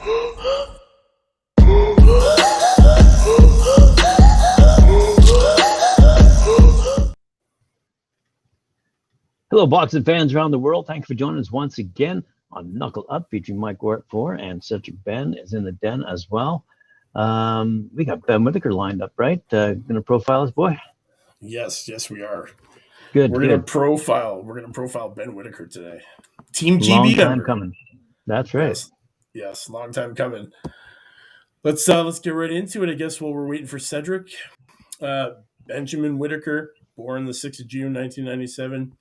Hello, boxing fans around the world. Thank you for joining us once again on Knuckle Up, featuring Mike Wart 4 and Cedric Ben is in the den as well. We got Ben Whittaker lined up, right? Gonna profile his boy. Yes, we are. Good. We're gonna profile Ben Whittaker today. Team GB Long time member. coming. That's right. Yes, long time coming. Let's get right into it. I guess while we're waiting for Cedric, Benjamin Whittaker, born the 6th of June, 1997,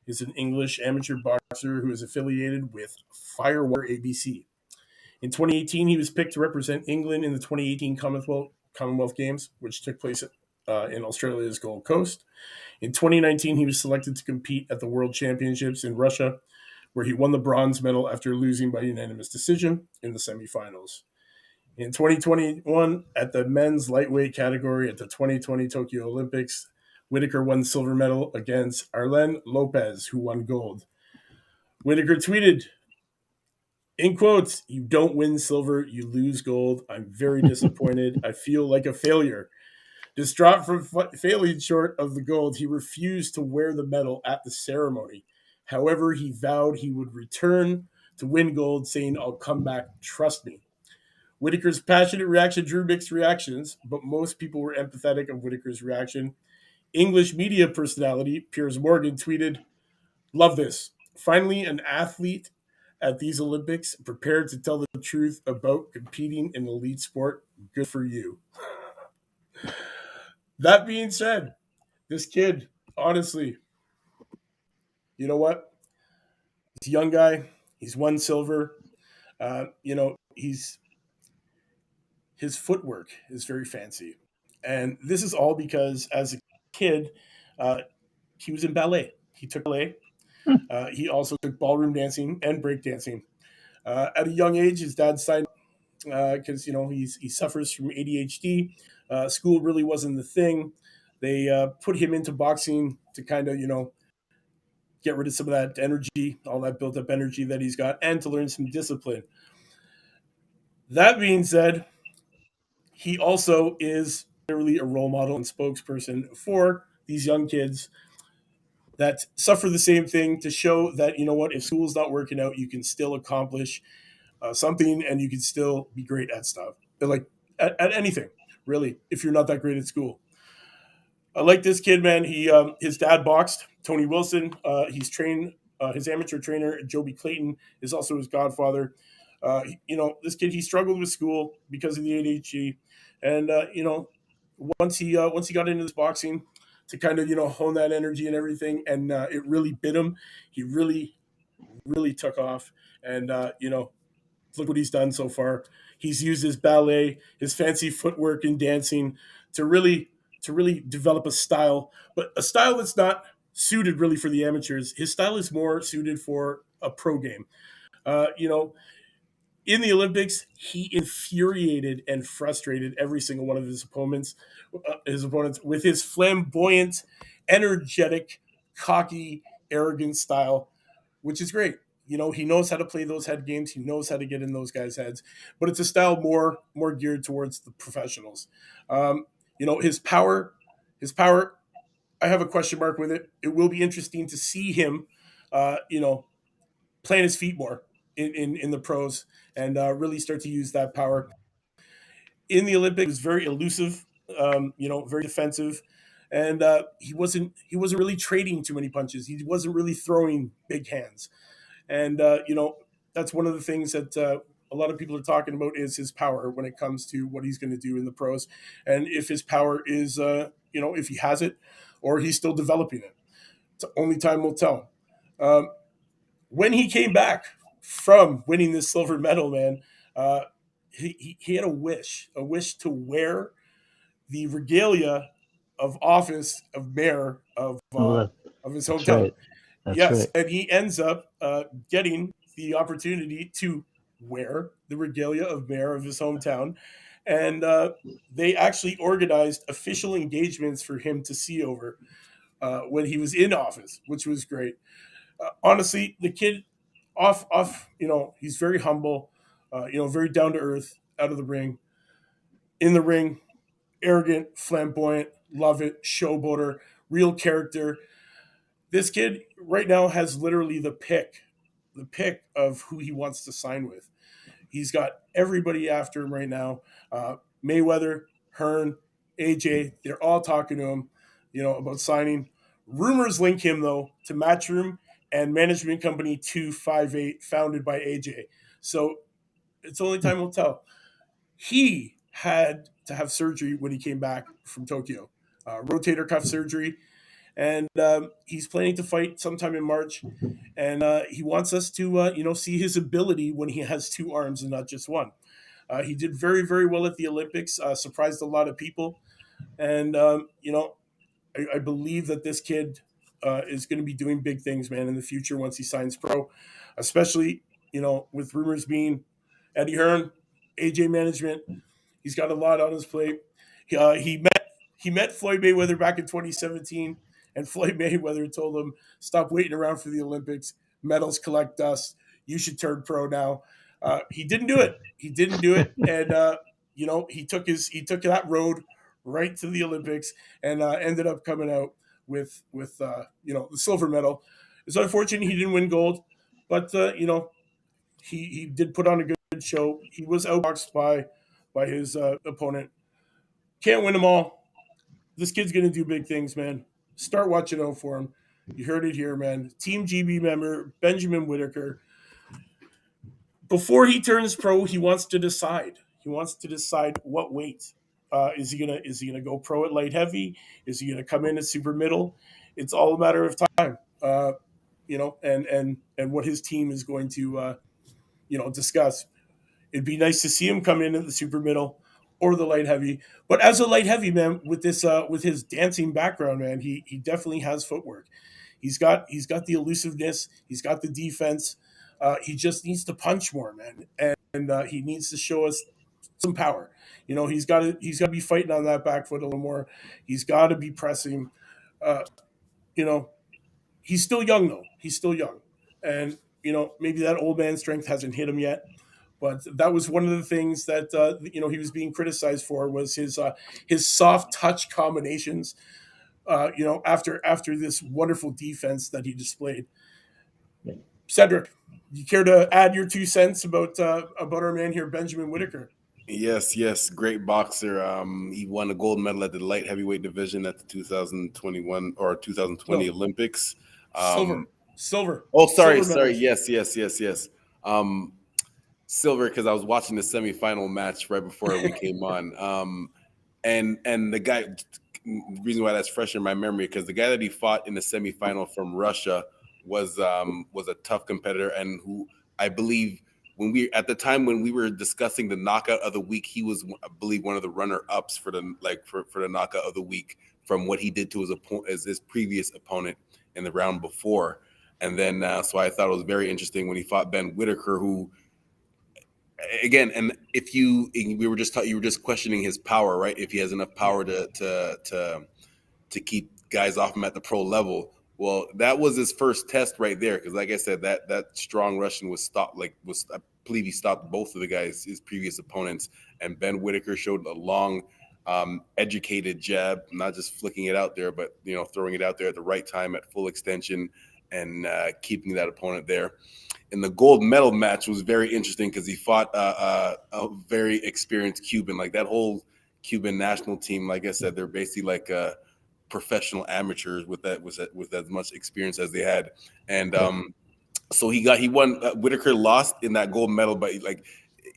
is an English amateur boxer who is affiliated with Firewater ABC. In 2018, he was picked to represent England in the 2018 Commonwealth Games, which took place in Australia's Gold Coast. In 2019, he was selected to compete at the World Championships in Russia, where he won the bronze medal after losing by unanimous decision in the semifinals. In 2021, at the men's lightweight category at the 2020 Tokyo Olympics, Whittaker won the silver medal against Arlen Lopez, who won gold. Whittaker tweeted, in quotes, "You don't win silver, you lose gold. I'm very disappointed. I feel like a failure." Distraught from failing short of the gold, he refused to wear the medal at the ceremony. However, he vowed he would return to win gold, saying, "I'll come back, trust me." Whittaker's passionate reaction drew mixed reactions, but most people were empathetic of Whittaker's reaction. English media personality Piers Morgan tweeted, "Love this. Finally, an athlete at these Olympics prepared to tell the truth about competing in elite sport. Good for you." That being said, this kid, honestly, you know what? He's a young guy. He's won silver. His footwork is very fancy. And this is all because as a kid, he was in ballet. He took ballet. He also took ballroom dancing and break dancing. At a young age, his dad signed because he suffers from ADHD. School really wasn't the thing. They put him into boxing to kind of get rid of some of that energy, all that built up energy that he's got, and to learn some discipline. That being said, he also is literally a role model and spokesperson for these young kids that suffer the same thing, to show that, if school's not working out, you can still accomplish something, and you can still be great at stuff. Like at anything, really, if you're not that great at school. I like this kid, man. His dad boxed, Tony Wilson. He's trained, his amateur trainer, Joby Clayton, is also his godfather. This kid, he struggled with school because of the ADHD. And, once he got into this boxing to kind of, hone that energy and everything, and it really bit him, he really, really took off. And, look what he's done so far. He's used his ballet, his fancy footwork and dancing to really develop a style, but a style that's not suited really for the amateurs. His style is more suited for a pro game. In the Olympics, he infuriated and frustrated every single one of his opponents with his flamboyant, energetic, cocky, arrogant style, which is great. He knows how to play those head games. He knows how to get in those guys' heads, but it's a style more geared towards the professionals. His power, I have a question mark with it. It will be interesting to see him, plant his feet more in the pros, and really start to use that power. In the Olympics, he was very elusive, very defensive, and he wasn't really trading too many punches. He wasn't really throwing big hands, and that's one of the things that a lot of people are talking about, is his power when it comes to what he's going to do in the pros, and if his power is, if he has it, or he's still developing it. It's only time will tell. When he came back from winning this silver medal, man, he had a wish to wear the regalia of office of mayor of his hometown. Right. Yes, right. And he ends up getting the opportunity to wear the regalia of mayor of his hometown, and they actually organized official engagements for him to see over when he was in office, which was great. Honestly, the kid, he's very humble. Very down to earth, out of the ring, in the ring, arrogant, flamboyant, love it, showboater, real character. This kid right now has literally the pick of who he wants to sign with. He's got everybody after him right now. Mayweather, Hearn, AJ, they're all talking to him, about signing. Rumors link him though to Matchroom and management company 258, founded by AJ. So it's only time will tell. He had to have surgery when he came back from Tokyo, rotator cuff surgery, and he's planning to fight sometime in March. And he wants us to, see his ability when he has two arms and not just one. He did very, very well at the Olympics, surprised a lot of people. And, I believe that this kid is going to be doing big things, man, in the future once he signs pro, especially, with rumors being Eddie Hearn, AJ management. He's got a lot on his plate. He met Floyd Mayweather back in 2017, and Floyd Mayweather told him, "Stop waiting around for the Olympics. Medals collect dust. You should turn pro now." He didn't do it. He didn't do it, and he took that road right to the Olympics, and ended up coming out with the silver medal. It's unfortunate he didn't win gold, but he did put on a good show. He was outboxed by his opponent. Can't win them all. This kid's gonna do big things, man. Start watching out for him. You heard it here, man. Team GB member Benjamin Whittaker. Before he turns pro, he wants to decide. He wants to decide what weight. Is he gonna go pro at light heavy? Is he gonna come in at super middle? It's all a matter of time. And what his team is going to discuss. It'd be nice to see him come in at the super middle or the light heavy. But as a light heavy, man, with his dancing background, man, he definitely has footwork. He's got the elusiveness. He's got the defense. He just needs to punch more, man, and he needs to show us some power. He's got to be fighting on that back foot a little more. He's got to be pressing. Uh, you know, he's still young though. He's still young, and maybe that old man strength hasn't hit him yet. But that was one of the things that he was being criticized for was his soft touch combinations. After this wonderful defense that he displayed. Cedric, you care to add your 2 cents about our man here, Benjamin Whittaker? Yes, yes, great boxer. He won a gold medal at the light heavyweight division at the 2021 or 2020 No, Olympics. silver, silver, Oh, sorry, silver sorry. medals. Yes, yes, yes, yes. Silver, because I was watching the semifinal match right before we came on. And the guy, the reason why that's fresh in my memory, because the guy that he fought in the semifinal from Russia was a tough competitor, and who I believe when we were discussing the knockout of the week, he was, I believe, one of the runner ups for the knockout of the week from what he did to his opponent, as his previous opponent in the round before. And then so I thought it was very interesting when he fought Ben Whittaker, who again, and if you were just questioning his power, right? If he has enough power to keep guys off him at the pro level. Well, that was his first test right there, because like I said, that strong Russian I believe he stopped both of the guys, his previous opponents, and Ben Whittaker showed a long, educated jab, not just flicking it out there, but throwing it out there at the right time at full extension and keeping that opponent there. And the gold medal match was very interesting because he fought a very experienced Cuban. Like that whole Cuban national team, like I said, they're basically like professional amateurs with as much experience as they had. And so he won. Whittaker lost in that gold medal, but like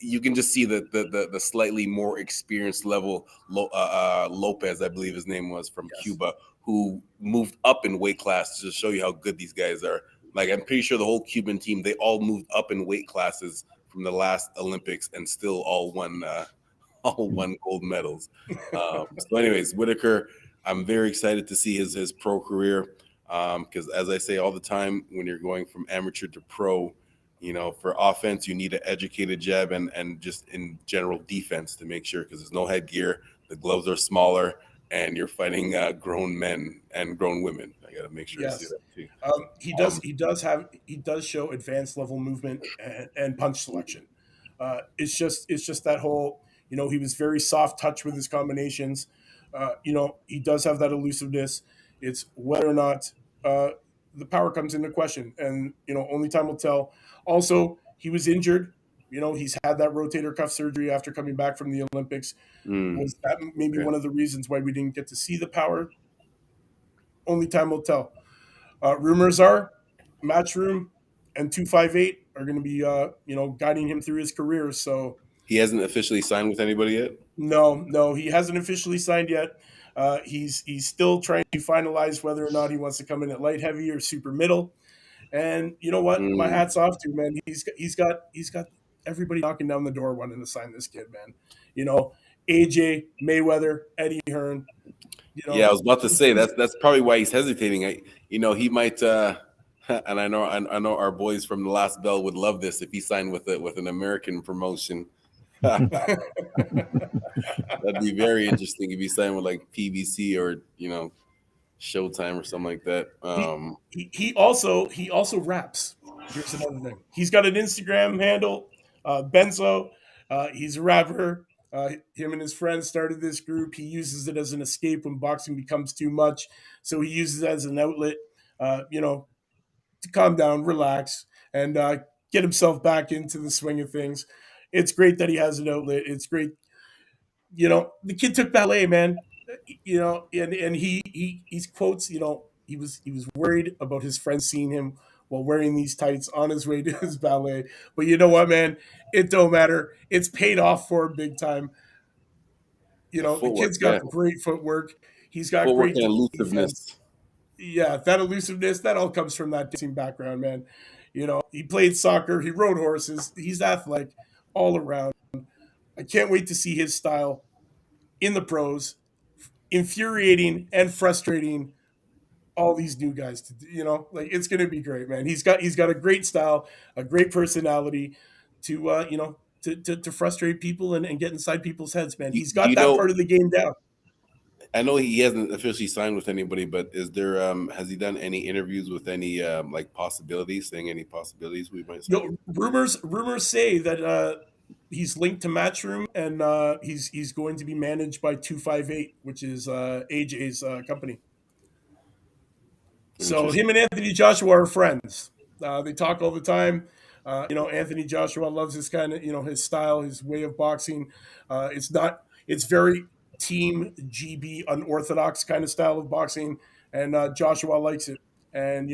you can just see the slightly more experienced level Lopez, I believe his name was, from Cuba, who moved up in weight class to show you how good these guys are. Like I'm pretty sure the whole Cuban team, they all moved up in weight classes from the last Olympics and still all won gold medals. So anyways, Whittaker, I'm very excited to see his pro career, because as I say all the time, when you're going from amateur to pro, for offense, you need an educated jab and just in general defense to make sure, because there's no headgear, the gloves are smaller, and you're fighting grown men and grown women. I got to make sure to see Yes. that too. He does show advanced level movement and punch selection. It's just that whole, he was very soft touch with his combinations. He does have that elusiveness. It's whether or not the power comes into question, and only time will tell. Also, he was injured. He's had that rotator cuff surgery after coming back from the Olympics. Was that maybe one of the reasons why we didn't get to see the power? Only time will tell. Rumors are Matchroom and 258 are going to be guiding him through his career. So He hasn't officially signed with anybody yet. no, he hasn't officially signed yet. He's still trying to finalize whether or not he wants to come in at light heavy or super middle. And you know what? My hat's off to him, man. He's got everybody knocking down the door wanting to sign this kid, man. AJ Mayweather, Eddie Hearn. Yeah, I was about to say that's probably why he's hesitating. He might. And I know our boys from the last bell would love this if he signed with an American promotion. That'd be very interesting if he signed with like PBC or Showtime or something like that. He also raps. Here's another thing. He's got an Instagram handle, Benzo. He's a rapper. Him and his friends started this group. He uses it as an escape when boxing becomes too much. So he uses it as an outlet, to calm down, relax, and get himself back into the swing of things. It's great that he has an outlet. It's great. The kid took ballet, man. And he's quotes. He was worried about his friends seeing him while wearing these tights on his way to his ballet. But you know what, man? It don't matter. It's paid off for him big time. The kid's got great footwork. He's got footwork great and elusiveness. Yeah, that elusiveness, that all comes from that dancing background, man. He played soccer, he rode horses, he's athletic all around. I can't wait to see his style in the pros, infuriating and frustrating all these new guys. It's going to be great, man. He's got a great style, a great personality to frustrate people and get inside people's heads, man. He's got that part of the game down. I know he hasn't officially signed with anybody, but is there has he done any interviews with any possibilities, saying any possibilities we might see? Rumors say that he's linked to Matchroom and he's going to be managed by 258, which is AJ's company. So him and Anthony Joshua are friends. They talk all the time. Anthony Joshua loves his kind of, his style, his way of boxing. It's very team GB unorthodox kind of style of boxing, and Joshua likes it. And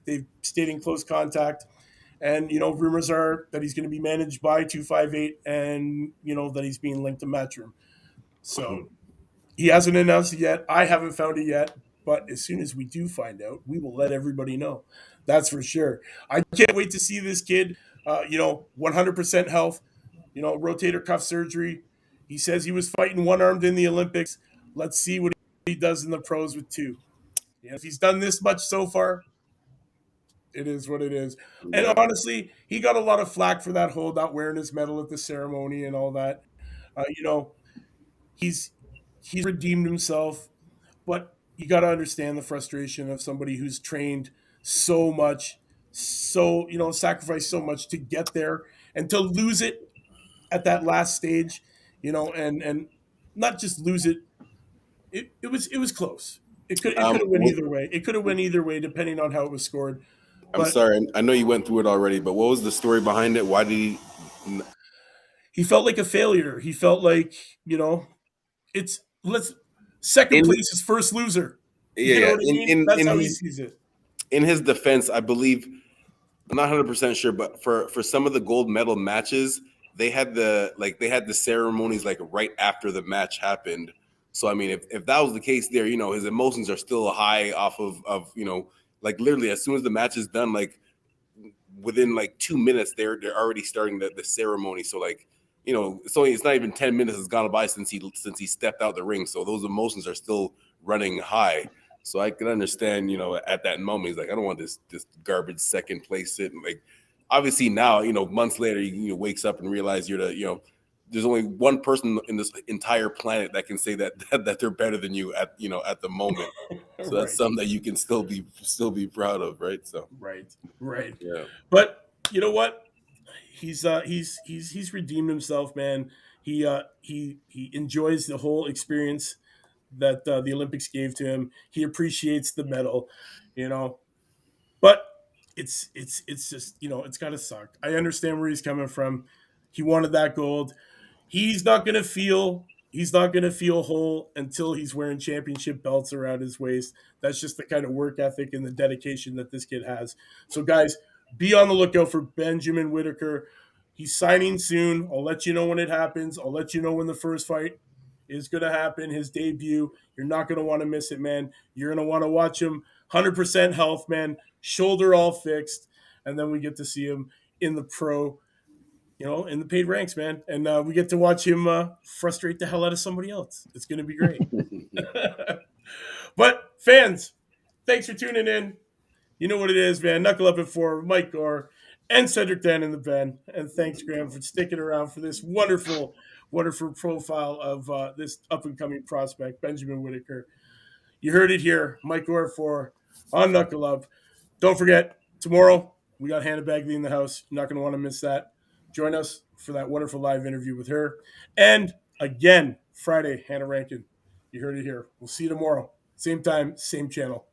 they've stayed in close contact. And rumors are that he's going to be managed by 258, and that he's being linked to Matchroom. So he hasn't announced it yet. I haven't found it yet, but as soon as we do find out, we will let everybody know. That's for sure. I can't wait to see this kid. 100% health. Rotator cuff surgery. He says he was fighting one-armed in the Olympics. Let's see what he does in the pros with two. If he's done this much so far, it is what it is. And honestly, he got a lot of flack for that whole not wearing his medal at the ceremony and all that. He's redeemed himself, but you got to understand the frustration of somebody who's trained so much, sacrificed so much to get there and to lose it at that last stage, and not just lose it. It was close. It could have went either way. It could have went either way depending on how it was scored. I'm sorry. I know you went through it already, but what was the story behind it? Why did he? He felt like a failure. He felt like second place is first loser. Yeah, what I mean? That's how he sees it. In his defense, I believe, I'm not 100% sure, but for some of the gold medal matches, they had the ceremonies like right after the match happened. So I mean, if that was the case there, his emotions are still high off of like literally as soon as the match is done, like within like 2 minutes, they're already starting the ceremony. So like, it's not even 10 minutes has gone by since he stepped out the ring. So those emotions are still running high. So I can understand, at that moment, he's like, I don't want this garbage second place sitting. Like, obviously now, months later, he wakes up and realize there's only one person in this entire planet that can say that they're better than you at the moment. So that's something that you can still be proud of, right? So right. Yeah. But you know what? he's redeemed himself, man. He enjoys the whole experience that the Olympics gave to him. He appreciates the medal, you know. But it's just, it's got to suck. I understand where he's coming from. He wanted that gold. He's not gonna feel whole until he's wearing championship belts around his waist. That's just the kind of work ethic and the dedication that this kid has. So guys, be on the lookout for Benjamin Whittaker. He's signing soon. I'll let you know when it happens. I'll let you know when the first fight is going to happen, his debut. You're not going to want to miss it, man. You're going to want to watch him 100% health, man. Shoulder all fixed. And then we get to see him in the pro, in the paid ranks, man. And we get to watch him frustrate the hell out of somebody else. It's going to be great. But fans, thanks for tuning in. You know what it is, man. Knuckle Up at 4, Mike Gore, and Cedric Dan in the Ben. And thanks, Graham, for sticking around for this wonderful, wonderful profile of this up-and-coming prospect, Benjamin Whittaker. You heard it here. Mike Gore at 4 on Knuckle Up. Don't forget, tomorrow we got Hannah Bagley in the house. You're not going to want to miss that. Join us for that wonderful live interview with her. And again, Friday, Hannah Rankin. You heard it here. We'll see you tomorrow. Same time, same channel.